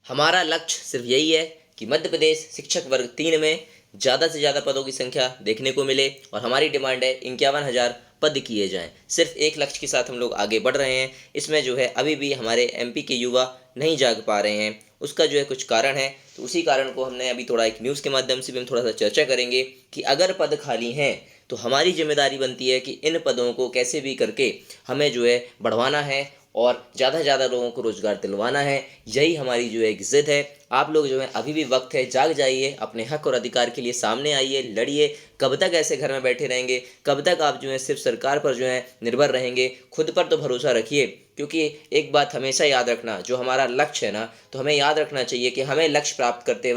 हमारा लक्ष्य सिर्फ यही है कि मध्य प्रदेश शिक्षक वर्ग 3 में ज़्यादा से ज़्यादा पदों की संख्या देखने को मिले और हमारी डिमांड है 51,000 पद किए जाएं। सिर्फ एक लक्ष्य के साथ हम लोग आगे बढ़ रहे हैं। इसमें जो है अभी भी हमारे एमपी के युवा नहीं जाग पा रहे हैं। उसका जो है कुछ कारण है, तो उसी कारण को हमने अभी थोड़ा एक न्यूज़ के माध्यम से भी हम थोड़ा सा चर्चा करेंगे कि अगर पद खाली हैं तो हमारी जिम्मेदारी बनती है कि इन पदों को कैसे भी करके हमें जो है बढ़वाना है और ज़्यादा से ज़्यादा लोगों को रोज़गार दिलवाना है। यही हमारी जो है एक ज़िद है। आप लोग जो है अभी भी वक्त है, जाग जाइए, अपने हक और अधिकार के लिए सामने आइए, लड़िए। कब तक ऐसे घर में बैठे रहेंगे? कब तक आप जो है सिर्फ सरकार पर जो है निर्भर रहेंगे? खुद पर तो भरोसा रखिए, क्योंकि एक बात हमेशा याद रखना, जो हमारा लक्ष्य है ना, तो हमें याद रखना चाहिए कि हमें लक्ष्य प्राप्त करते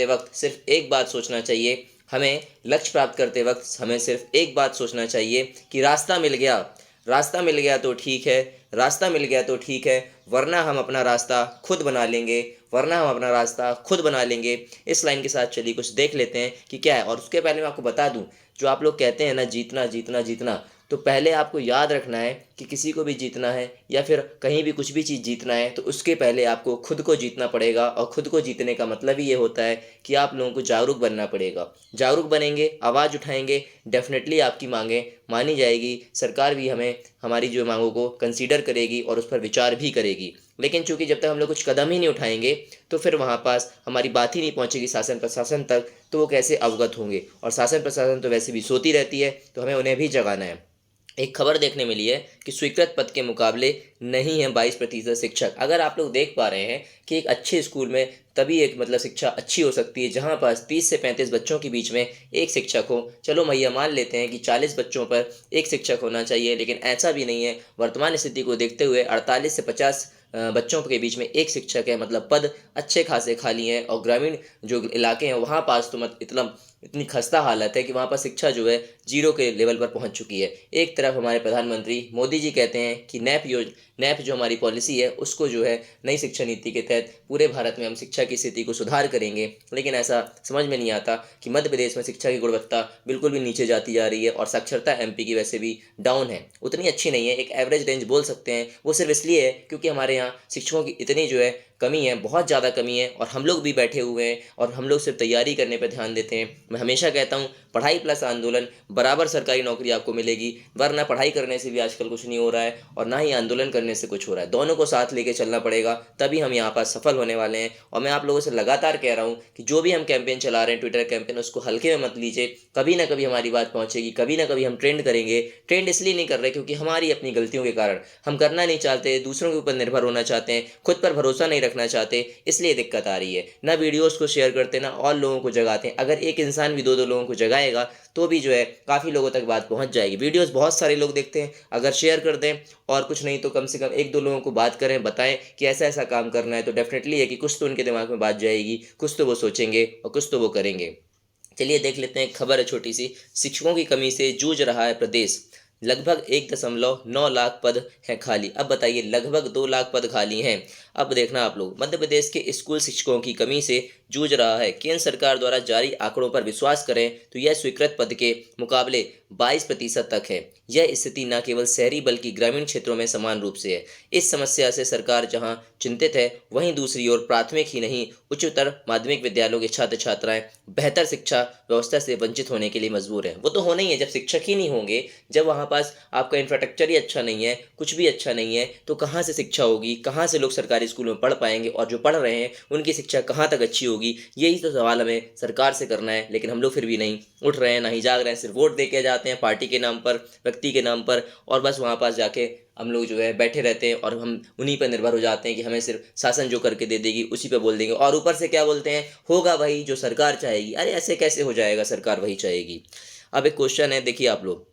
वक्त सिर्फ एक बात सोचना चाहिए। हमें लक्ष्य प्राप्त करते वक्त हमें सिर्फ एक बात सोचना चाहिए कि रास्ता मिल गया तो ठीक है, रास्ता मिल गया तो ठीक है, वरना हम अपना रास्ता खुद बना लेंगे, वरना हम अपना रास्ता खुद बना लेंगे। इस लाइन के साथ चलिए कुछ देख लेते हैं कि क्या है। और उसके पहले मैं आपको बता दूं, जो आप लोग कहते हैं ना जीतना जीतना जीतना, तो पहले आपको याद रखना है कि किसी को भी जीतना है या फिर कहीं भी कुछ भी चीज़ जीतना है, तो उसके पहले आपको खुद को जीतना पड़ेगा। और खुद को जीतने का मतलब ही ये होता है कि आप लोगों को जागरूक बनना पड़ेगा। जागरूक बनेंगे, आवाज़ उठाएंगे, डेफिनेटली आपकी मांगें मानी जाएगी। सरकार भी हमारी जो मांगों को कंसीडर करेगी और उस पर विचार भी करेगी। लेकिन चूंकि जब तक हम लोग कुछ कदम ही नहीं उठाएंगे, तो फिर वहाँ पास हमारी बात ही नहीं पहुँचेगी शासन प्रशासन तक, तो वो कैसे अवगत होंगे? और शासन प्रशासन तो वैसे भी सोती रहती है, तो हमें उन्हें भी जगाना है। एक खबर देखने मिली है कि स्वीकृत पद के मुकाबले नहीं है 22% शिक्षक। अगर आप लोग देख पा रहे हैं कि एक अच्छे स्कूल में तभी एक मतलब शिक्षा अच्छी हो सकती है जहां पास 30 से 35 बच्चों के बीच में एक शिक्षक हो। चलो भैया मान लेते हैं कि 40 बच्चों पर एक शिक्षक होना चाहिए, लेकिन ऐसा भी नहीं है। वर्तमान स्थिति को देखते हुए 48 से 50 बच्चों के बीच में एक शिक्षक है, मतलब पद अच्छे खासे खाली हैं। और ग्रामीण जो इलाके हैं वहाँ पास तो इतनी खस्ता हालत है कि वहाँ पर शिक्षा जो है जीरो के लेवल पर पहुँच चुकी है। एक तरफ हमारे प्रधानमंत्री मोदी जी कहते हैं कि नैप जो हमारी पॉलिसी है उसको जो है नई शिक्षा नीति के तहत पूरे भारत में हम शिक्षा की स्थिति को सुधार करेंगे, लेकिन ऐसा समझ में नहीं आता कि मध्य प्रदेश में शिक्षा की गुणवत्ता बिल्कुल भी नीचे जाती जा रही है और साक्षरता एमपी की वैसे भी डाउन है, उतनी अच्छी नहीं है। एक एवरेज रेंज बोल सकते हैं। वो सिर्फ इसलिए है क्योंकि हमारे यहाँ शिक्षकों की इतनी जो है कमी है, बहुत ज़्यादा कमी है, और हम लोग भी बैठे हुए हैं और हम लोग सिर्फ तैयारी करने पर ध्यान देते हैं। मैं हमेशा कहता हूँ पढ़ाई प्लस आंदोलन, बराबर सरकारी नौकरी आपको मिलेगी। वरना पढ़ाई करने से भी आजकल कुछ नहीं हो रहा है और ना ही आंदोलन करने से कुछ हो रहा है। दोनों को साथ लेके चलना पड़ेगा, तभी हम यहाँ पर सफल होने वाले हैं। और मैं आप लोगों से लगातार कह रहा हूँ कि जो भी हम कैंपेन चला रहे हैं, ट्विटर कैंपेन, उसको हल्के में मत लीजिए। कभी ना कभी हमारी बात पहुँचेगी, कभी ना कभी हम ट्रेंड करेंगे। ट्रेंड इसलिए नहीं कर रहे क्योंकि हमारी अपनी गलतियों के कारण हम करना नहीं चाहते, दूसरों के ऊपर निर्भर होना चाहते हैं, खुद पर भरोसा नहीं रखना चाहते, इसलिए दिक्कत आ रही है। ना वीडियोस को शेयर करते, ना और लोगों को जगाते हैं। अगर एक इंसान भी दो दो लोगों को जगाएगा तो भी जो है काफ़ी लोगों तक बात पहुंच जाएगी। वीडियोस बहुत सारे लोग देखते हैं, अगर शेयर कर दें और कुछ नहीं तो कम से कम एक दो लोगों को बात करें, बताएं कि ऐसा ऐसा काम करना है, तो डेफिनेटली है कि कुछ तो उनके दिमाग में बात जाएगी, कुछ तो वो सोचेंगे और कुछ तो वो करेंगे। चलिए देख लेते हैं, खबर है छोटी सी। शिक्षकों की कमी से जूझ रहा है प्रदेश, लगभग 1.9 लाख पद हैं खाली। अब बताइए, लगभग 2 लाख पद खाली हैं। अब देखना आप लोग, मध्य प्रदेश के स्कूल शिक्षकों की कमी से जूझ रहा है। केंद्र सरकार द्वारा जारी आंकड़ों पर विश्वास करें तो यह स्वीकृत पद के मुकाबले 22% तक है। यह स्थिति न केवल शहरी बल्कि ग्रामीण क्षेत्रों में समान रूप से है। इस समस्या से सरकार जहां चिंतित है, वहीं दूसरी ओर प्राथमिक ही नहीं, उच्चतर माध्यमिक विद्यालयों के छात्र छात्राएं बेहतर शिक्षा व्यवस्था से वंचित होने के लिए मजबूर हैं। वो तो होना ही है, जब शिक्षक ही नहीं होंगे, जब वहाँ पास आपका इंफ्रास्ट्रक्चर ही अच्छा नहीं है, कुछ भी अच्छा नहीं है, तो कहाँ से शिक्षा होगी? कहाँ से लोग सरकारी स्कूल में पढ़ पाएंगे? और जो पढ़ रहे हैं उनकी शिक्षा कहाँ तक अच्छी होगी? यही तो सवाल हमें सरकार से करना है। लेकिन हम लोग फिर भी नहीं उठ रहे हैं, ना ही जाग रहे हैं। सिर्फ वोट दे के जाते हैं पार्टी के नाम पर, व्यक्ति के नाम पर, और बस वहाँ पास जाके हम लोग जो है बैठे रहते हैं और हम उन्हीं पर निर्भर हो जाते हैं कि हमें सिर्फ शासन जो करके दे देगी उसी पे बोल देंगे। और ऊपर से क्या बोलते हैं, होगा वही जो सरकार चाहेगी। अरे ऐसे कैसे हो जाएगा, सरकार वही चाहेगी? अब एक क्वेश्चन है, देखिए आप लोग,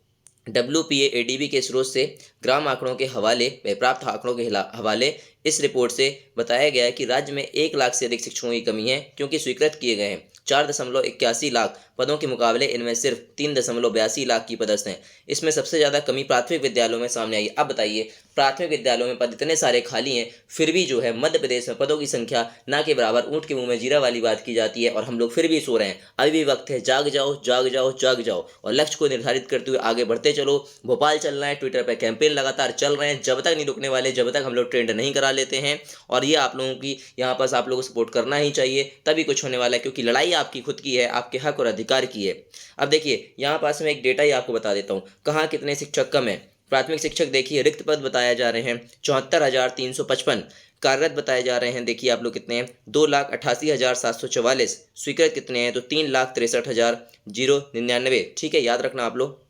WPA-ADB के स्रोत से ग्राम आंकड़ों के हवाले में प्राप्त आंकड़ों के हवाले इस रिपोर्ट से बताया गया है कि राज्य में 1 लाख से अधिक शिक्षकों की कमी है, क्योंकि स्वीकृत किए गए हैं 4.81 लाख पदों के मुकाबले इनमें सिर्फ 3.82 लाख की पदस्थ हैं। इसमें सबसे ज़्यादा कमी प्राथमिक विद्यालयों में सामने आई। अब बताइए, प्राथमिक विद्यालयों में पद इतने सारे खाली हैं, फिर भी जो है मध्य प्रदेश में पदों की संख्या ना के बराबर, ऊँट के मुंह में जीरा वाली बात की जाती है, और हम लोग फिर भी सो रहे हैं। अभी भी वक्त है, जाग जाओ जाग जाओ जाग जाओ, और लक्ष्य को निर्धारित करते हुए आगे बढ़ते चलो। भोपाल चलना है, ट्विटर पर कैंपेन लगातार चल रहे हैं, जब तक नहीं रुकने वाले, जब तक हम लोग ट्रेंड नहीं करा लेते हैं। और ये आप लोगों की यहाँ पास आप लोगों को सपोर्ट करना ही चाहिए, तभी कुछ होने वाला है, क्योंकि लड़ाई आपकी खुद की है, आपके हक और अधिकार की है। अब देखिए यहाँ पास मैं एक डेटा ही आपको बता देता हूँ, कहाँ कितने शिक्षक कम है। प्राथमिक शिक्षक देखिए रिक्त पद बताए जा रहे हैं 74,355, कार्यरत बताए जा रहे हैं, देखिए आप लोग कितने हैं 2,88,744, स्वीकृत कितने हैं तो 3,63,099। ठीक है, याद रखना आप लोग।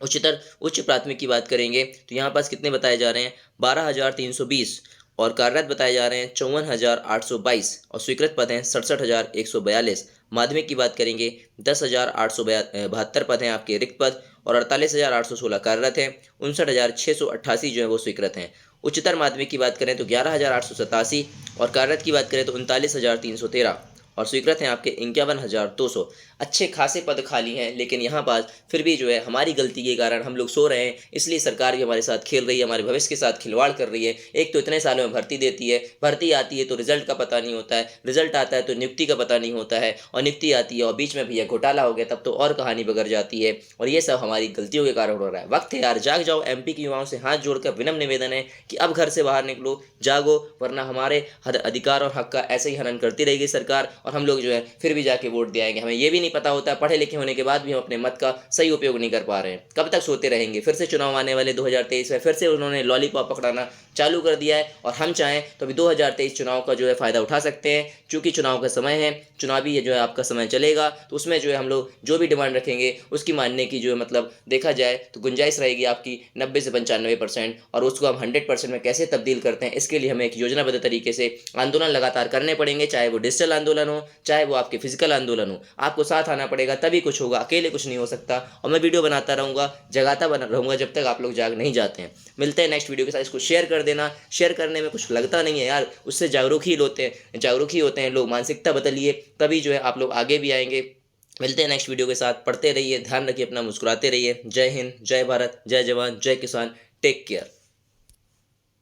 उच्च प्राथमिक की बात करेंगे तो यहाँ पास कितने बताए जा रहे हैं 12,320, और कार्यरत बताए जा रहे हैं 54,822, और स्वीकृत पद हैं 67,142। माध्यमिक की बात करेंगे 10,872 पद हैं आपके रिक्त पद, और 48,816 कार्यरत हैं, 59,688 जो है वो स्वीकृत हैं। उच्चतर माध्यमिक की बात करें तो 11,887, और कार्यरत की बात करें तो 39,313, और स्वीकृत हैं आपके 51,200। अच्छे खासे पद खाली हैं, लेकिन यहाँ पास फिर भी जो है हमारी गलती के कारण हम लोग सो रहे हैं, इसलिए सरकार भी हमारे साथ खेल रही है, हमारे भविष्य के साथ खिलवाड़ कर रही है। एक तो इतने सालों में भर्ती देती है, भर्ती आती है तो रिजल्ट का पता नहीं होता है, रिजल्ट आता है तो नियुक्ति का पता नहीं होता है, और नियुक्ति आती है और बीच में भैया घोटाला हो गया, तब तो और कहानी बिगड़ जाती है। और ये सब हमारी गलतियों के कारण हो रहा है। वक्त है यार, जाग जाओ। एमपी के युवाओं से हाथ जोड़कर विनम्र निवेदन है कि अब घर से बाहर निकलो, जागो, वरना हमारे अधिकार और हक का ऐसे ही हनन करती रहेगी सरकार, और हम लोग जो है फिर भी जाके वोट दे आएंगे। हमें ये भी नहीं पता होता, पढ़े लिखे होने के बाद भी हम अपने मत का सही उपयोग नहीं कर पा रहे हैं। कब तक सोते रहेंगे? फिर से चुनाव आने वाले 2023 में फिर से उन्होंने लॉलीपॉप पकड़ाना चालू कर दिया है, और हम चाहें तो अभी 2023 चुनाव का जो है फ़ायदा उठा सकते हैं, क्योंकि चुनाव का समय है, चुनावी जो है आपका समय चलेगा, तो उसमें जो है हम लोग जो भी डिमांड रखेंगे उसकी मानने की जो है मतलब देखा जाए तो गुंजाइश रहेगी आपकी 90 से 95%, और उसको हम 100% में कैसे तब्दील करते हैं, इसके लिए हमें एक योजनाबद्ध तरीके से आंदोलन लगातार करने पड़ेंगे, चाहे वो डिजिटल आंदोलन हो, चाहे वो आपके फिजिकल आंदोलन हो। आपको साथ आना पड़ेगा, तभी कुछ होगा, अकेले कुछ नहीं हो सकता। और मैं वीडियो बनाता रहूँगा, जगाता बना रहूँगा जब तक आप लोग जाग नहीं जाते हैं। मिलते हैं नेक्स्ट वीडियो के साथ। इसको शेयर कर देना, शेयर करने में कुछ लगता नहीं है यार, उससे जागरूक ही होते हैं लोग। मानसिकता बदलिए, तभी जो है आप लोग आगे भी आएंगे। मिलते हैं नेक्स्ट वीडियो के साथ। पढ़ते रहिए, ध्यान रखिए अपना, मुस्कुराते रहिए। जय हिंद, जय भारत, जय जवान, जय किसान। Take care.